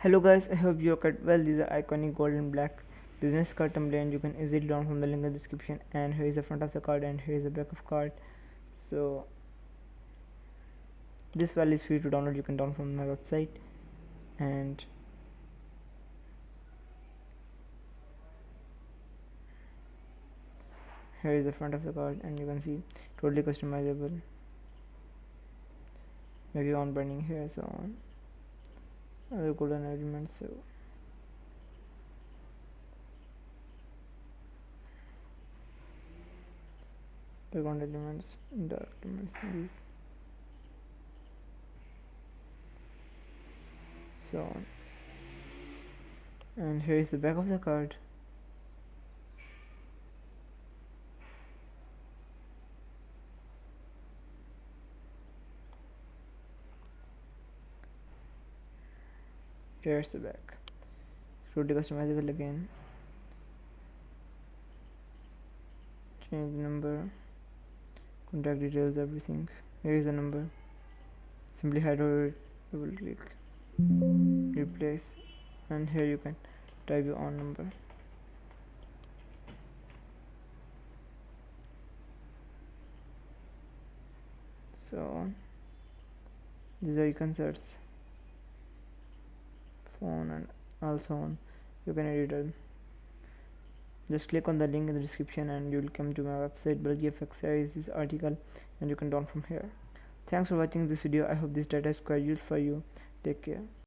Hello guys, I hope you're quite well. These are iconic gold and black business card template and you can easily download from the link in the description. And here is the front of the card and here is the back of card. So this file is free to download. You can download from my website. And here is the front of the card and you can see totally customizable. Maybe on burning here, so on other golden elements. So background elements, dark elements, these, so on. And here is the back of the card. Here's the back, totally customizable again. Change the number, contact details, everything. Here is the number. Simply hide over, double click, replace, and here you can type your own number. So these are concerts, phone, and also on. You can edit it. Just click on the link in the description and you will come to my website. GFX is this article and you can download from here. Thanks for watching this video. I hope this data is quite useful for you. Take care.